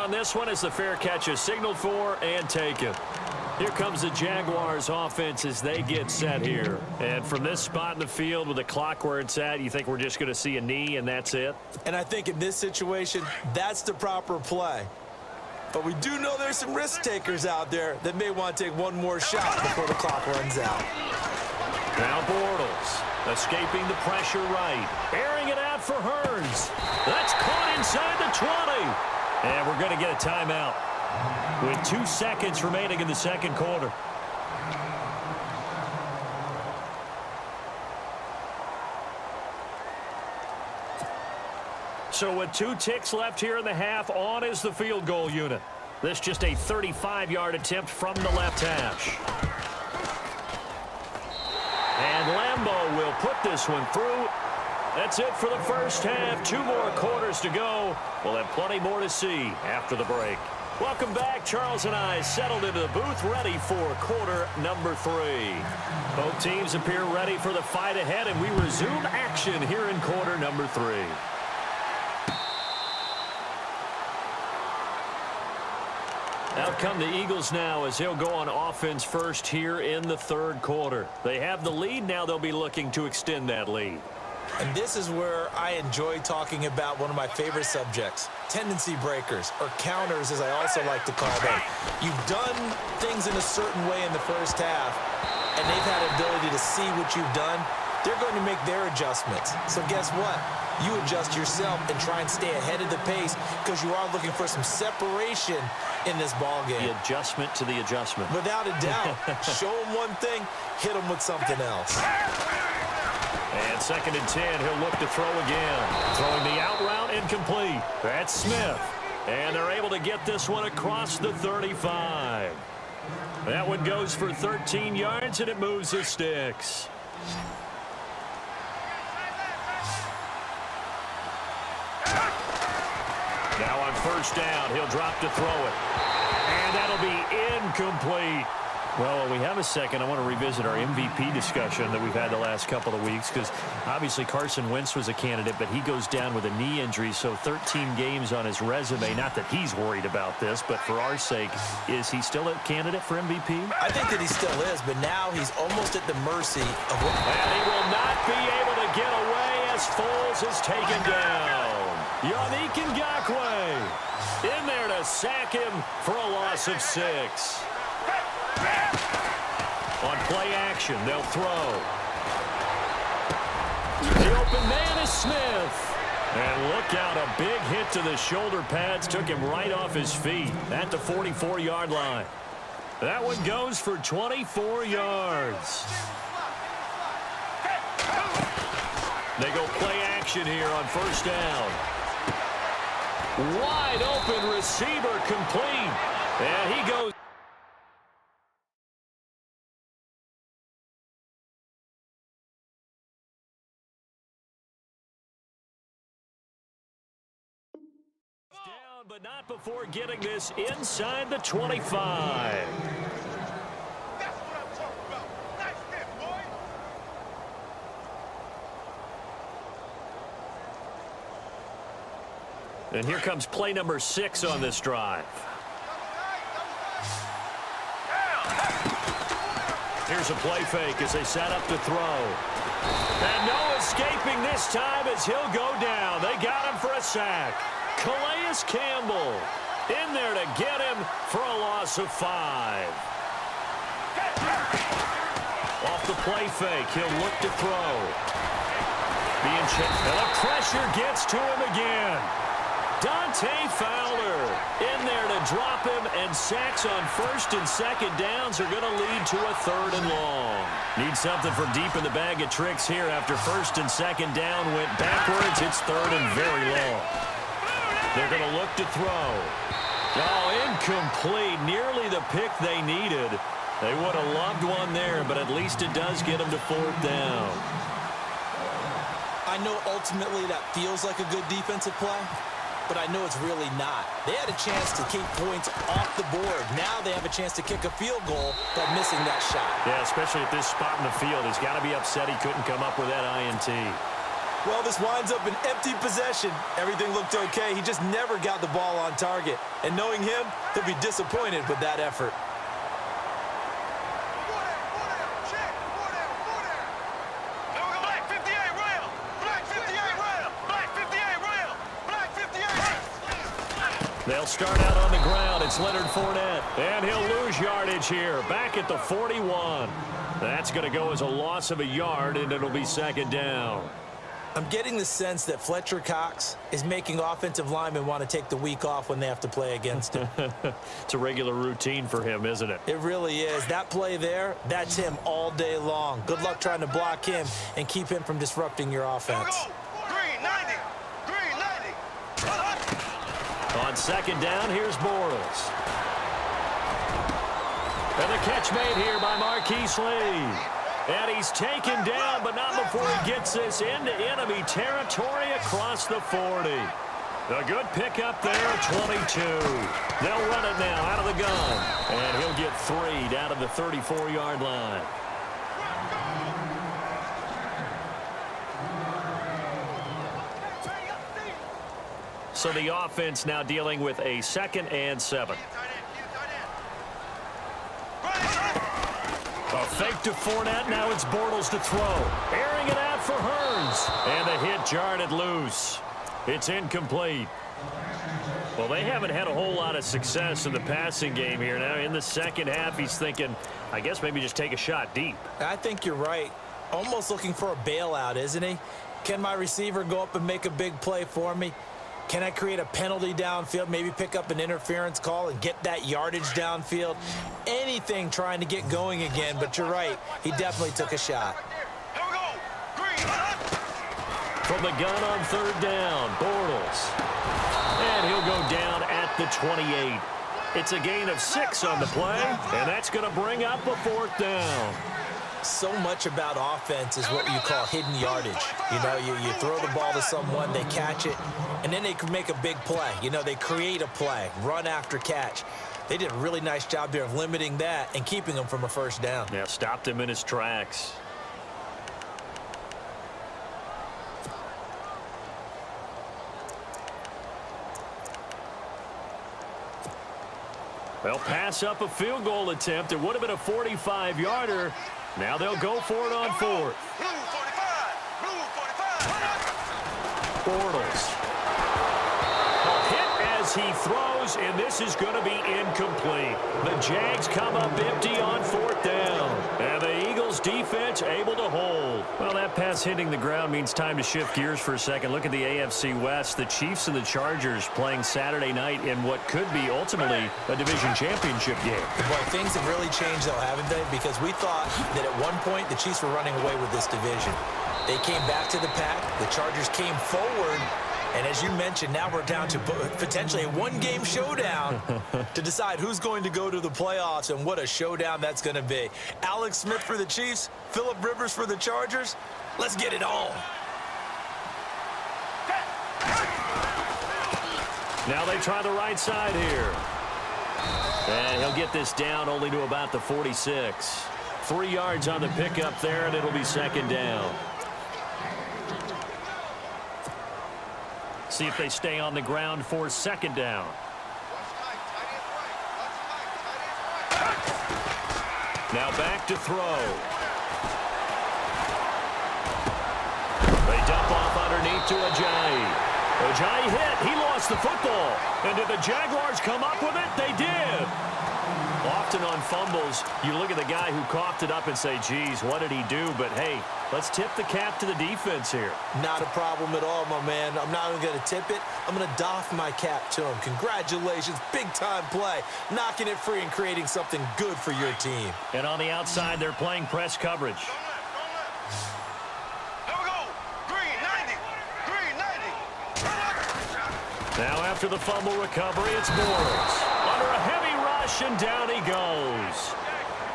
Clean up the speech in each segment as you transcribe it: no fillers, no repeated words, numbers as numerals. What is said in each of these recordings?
on this one as the fair catch is signaled for and taken. Here comes the Jaguars offense as they get set here. And from this spot in the field with the clock where it's at, you think we're just going to see a knee and that's it? And I think in this situation, that's the proper play. But we do know there's some risk takers out there that may want to take one more shot before the clock runs out. Now Bortles escaping the pressure right. Airing it out for Hurns. That's caught inside the 20. And we're going to get a timeout with 2 seconds remaining in the second quarter. So with 2 ticks left here in the half, on is the field goal unit. This just a 35-yard attempt from the left hash. And Lambeau will put this one through. That's it for the first half. 2 more quarters to go. We'll have plenty more to see after the break. Welcome back. Charles and I settled into the booth ready for quarter number 3. Both teams appear ready for the fight ahead, and we resume action here in quarter number 3. Out come the Eagles now as they'll go on offense first here in the third quarter. They have the lead. Now they'll be looking to extend that lead. And this is where I enjoy talking about one of my favorite subjects, tendency breakers, or counters as I also like to call them. You've done things in a certain way in the first half, and they've had the ability to see what you've done. They're going to make their adjustments. So guess what? You adjust yourself and try and stay ahead of the pace because you are looking for some separation in this ballgame. The adjustment to the adjustment. Without a doubt. Show them one thing, hit them with something else. And 2nd and 10, he'll look to throw again. Throwing the out route incomplete. That's Smith. And they're able to get this one across the 35. That one goes for 13 yards, and it moves the sticks. Now on first down, he'll drop to throw it. And that'll be incomplete. Well, while we have a second, I want to revisit our MVP discussion that we've had the last couple of weeks because obviously Carson Wentz was a candidate, but he goes down with a knee injury, so 13 games on his resume. Not that he's worried about this, but for our sake, is he still a candidate for MVP? I think that he still is, but now he's almost at the mercy of what... And he will not be able to get away as Foles is taken down. Yannick Ngakoue in there to sack him for a loss of 6. On play action, they'll throw. The open man is Smith. And look out, a big hit to the shoulder pads. Took him right off his feet at the 44-yard line. That one goes for 24 yards. They go play action here on first down. Wide open receiver complete. And he goes. But not before getting this inside the 25. That's what I'm talking about. Nice hit, boy. And here comes play number 6 on this drive. Here's a play fake as they set up to throw. And no escaping this time as he'll go down. They got him for a sack. Calais Campbell in there to get him for a loss of 5. Off the play fake, he'll look to throw. Being checked, and the pressure gets to him again. Dante Fowler in there to drop him, and sacks on first and second downs are going to lead to a 3rd and long. Need something for deep in the bag of tricks here after first and second down went backwards. It's 3rd and very long. They're going to look to throw. Oh, incomplete. Nearly the pick they needed. They would have loved one there, but at least it does get them to 4th down. I know ultimately that feels like a good defensive play, but I know it's really not. They had a chance to keep points off the board. Now they have a chance to kick a field goal by missing that shot. Yeah, especially at this spot in the field. He's got to be upset he couldn't come up with that INT. Well, this winds up an empty possession. Everything looked okay. He just never got the ball on target. And knowing him, he'll be disappointed with that effort. They'll start out on the ground. It's Leonard Fournette. And he'll lose yardage here. Back at the 41. That's going to go as a loss of a yard, and it'll be second down. I'm getting the sense that Fletcher Cox is making offensive linemen want to take the week off when they have to play against him. It's a regular routine for him, isn't it? It really is. That play there, that's him all day long. Good luck trying to block him and keep him from disrupting your offense. Green 90. Green 90. On second down, here's Bortles. And the catch made here by Marquise Lee. And he's taken down, but not before he gets this into enemy territory across the 40. A good pickup there, 22. They'll run it now out of the gun. And he'll get 3 down to the 34-yard line. So the offense now dealing with a 2nd and 7. A fake to Fournette. Now it's Bortles to throw. Airing it out for Hearns. And the hit jarred it loose. It's incomplete. Well, they haven't had a whole lot of success in the passing game here. Now in the second half, he's thinking, I guess maybe just take a shot deep. I think you're right. Almost looking for a bailout, isn't he? Can my receiver go up and make a big play for me? Can I create a penalty downfield, maybe pick up an interference call and get that yardage downfield? Anything trying to get going again, but you're right. He definitely took a shot. Here we go. Green. From the gun on third down, Bortles. And he'll go down at the 28. It's a gain of 6 on the play, and that's going to bring up a 4th down. So much about offense is what you call hidden yardage. You know, you throw the ball to someone, they catch it, and then they can make a big play. You know, they create a play, run after catch. They did a really nice job there of limiting that and keeping him from a first down. Yeah, stopped him in his tracks. They'll pass up a field goal attempt. It would have been a 45-yarder. Now they'll go for it on 4th. Blue 45. Blue 45. Bortles. A hit as he throws, and this is going to be incomplete. The Jags come up empty on 4th down. And the Eagles defense able to hold. Well, that pass hitting the ground means time to shift gears for a second. Look at the AFC West. The Chiefs and the Chargers playing Saturday night in what could be ultimately a division championship game. Boy, things have really changed, though, haven't they? Because we thought that at one point the Chiefs were running away with this division. They came back to the pack. The Chargers came forward. And as you mentioned, now we're down to potentially a one-game showdown to decide who's going to go to the playoffs, and what a showdown that's going to be. Alex Smith for the Chiefs, Phillip Rivers for the Chargers. Let's get it on. Now they try the right side here. And he'll get this down only to about the 46. 3 yards on the pickup there, and it'll be second down. See if they stay on the ground for second down. Now back to throw. They dump off underneath to Ajayi. Ajayi hit. He lost the football. And did the Jaguars come up with it? They did. Often on fumbles, you look at the guy who coughed it up and say, geez, what did he do? But, hey, let's tip the cap to the defense here. Not a problem at all, my man. I'm not even going to tip it. I'm going to doff my cap to him. Congratulations. Big-time play. Knocking it free and creating something good for your team. And on the outside, they're playing press coverage. Here we go. Green 90. Green 90. Now after the fumble recovery, it's Bortles. Under a heavy rush, and down he goes.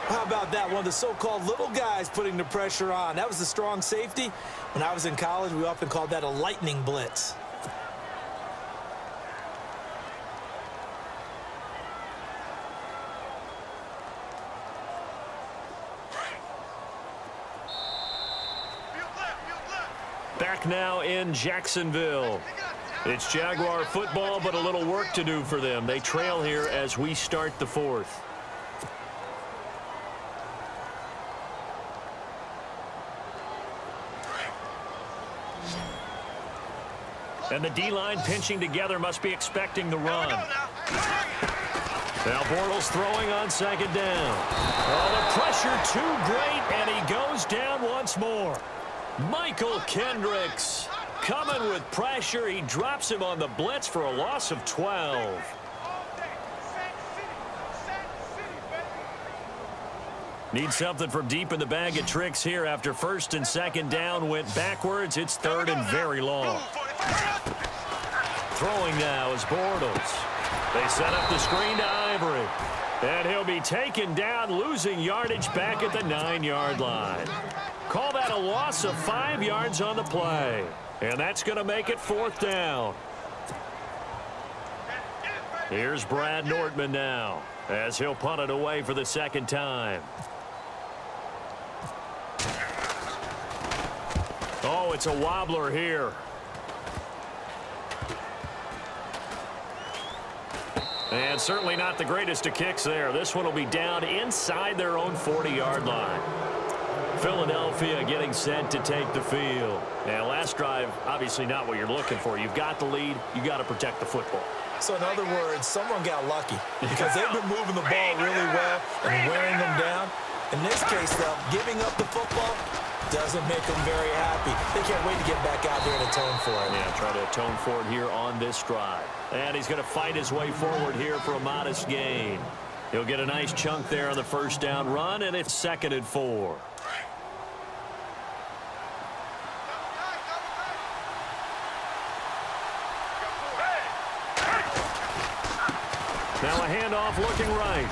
How about that? One of the so-called little guys putting the pressure on. That was the strong safety. When I was in college, we often called that a lightning blitz. Field left. Field left. Back back now in Jacksonville. It's Jaguar football, but a little work to do for them. They trail here as we start the fourth. And the D-line pinching together must be expecting the run. Now Bortles throwing on second down. Oh, the pressure too great, and he goes down once more. Michael Kendricks coming with pressure. He drops him on the blitz for a loss of 12. Need something from deep in the bag of tricks here after first and second down went backwards. It's third and very long. Throwing now is Bortles. They set up the screen to Ivory. And he'll be taken down, losing yardage back at the 9-yard line. Call that a loss of 5 yards on the play. And that's going to make it fourth down. Here's Brad Nordman now, as he'll punt it away for the second time. Oh, it's a wobbler here. And certainly not the greatest of kicks there. This one will be down inside their own 40-yard line. Philadelphia getting set to take the field. Now, last drive, obviously not what you're looking for. You've got the lead. You got to protect the football. So, in other words, someone got lucky because they've been moving the ball really well and wearing them down. In this case, though, giving up the football doesn't make them very happy. They can't wait to get back out there and atone for it. Yeah, try to atone for it here on this drive. And he's going to fight his way forward here for a modest gain. He'll get a nice chunk there on the first down run, and it's 2nd and 4. Now a handoff looking right.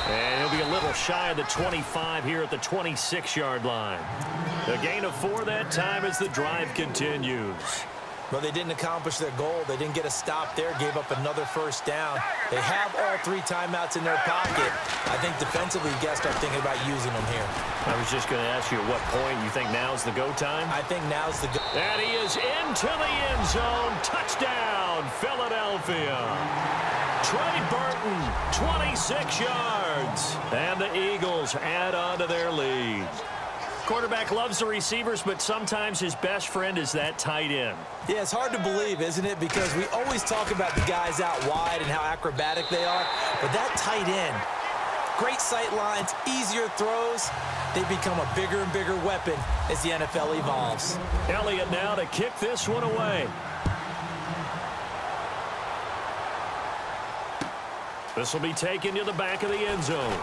And he'll be a little shy of the 25 here at the 26-yard line. A gain of 4 that time as the drive continues. Well, they didn't accomplish their goal. They didn't get a stop there, gave up another first down. They have all 3 timeouts in their pocket. I think defensively, you got to start thinking about using them here. I was just going to ask you at what point you think now's the go time? I think now's the go. And he is into the end zone. Touchdown, Philadelphia. Trey Burton, 26 yards. And the Eagles add on to their lead. Quarterback loves the receivers, but sometimes his best friend is that tight end. Yeah, it's hard to believe, isn't it? Because we always talk about the guys out wide and how acrobatic they are. But that tight end, great sight lines, easier throws, they become a bigger and bigger weapon as the NFL evolves. Elliott now to kick this one away. This will be taken to the back of the end zone.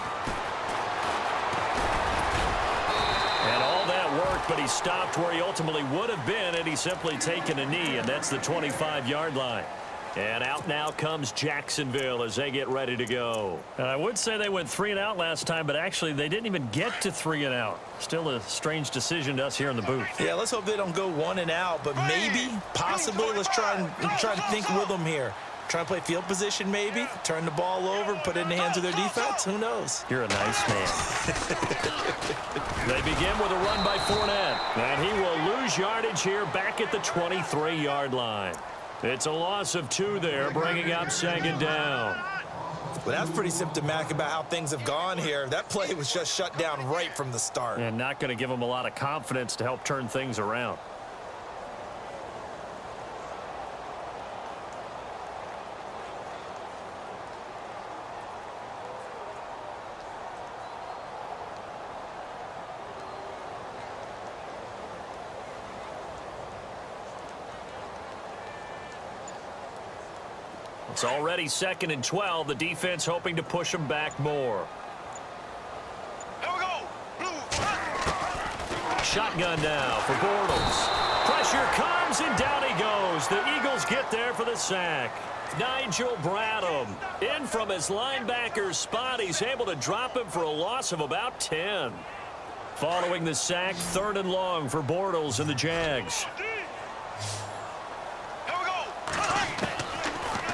And all that work, but he stopped where he ultimately would have been had he simply taken a knee, and that's the 25-yard line. And out now comes Jacksonville as they get ready to go. And I would say they went 3 and out last time, but actually they didn't even get to 3 and out. Still a strange decision to us here in the booth. Yeah, let's hope they don't go 1 and out, but maybe, possibly, let's try to think with them here. Try to play field position maybe, turn the ball over, put it in the hands of their defense. Who knows? You're a nice man. They begin with a run by Fournette, and he will lose yardage here back at the 23-yard line. It's a loss of 2 there, bringing up 2nd down. Well, that's pretty symptomatic about how things have gone here. That play was just shut down right from the start. And not going to give him a lot of confidence to help turn things around. It's already 2nd and 12. The defense hoping to push them back more. Here we go. Blue. Shotgun now for Bortles. Pressure comes, and down he goes. The Eagles get there for the sack. Nigel Bradham in from his linebacker's spot. He's able to drop him for a loss of about 10. Following the sack, 3rd and long for Bortles and the Jags.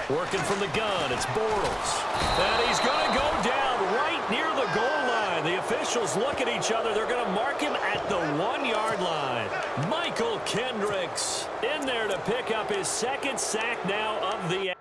Working from the gun, it's Bortles. And he's going to go down right near the goal line. The officials look at each other. They're going to mark him at the 1-yard line. Mike Kendricks in there to pick up his second sack now of the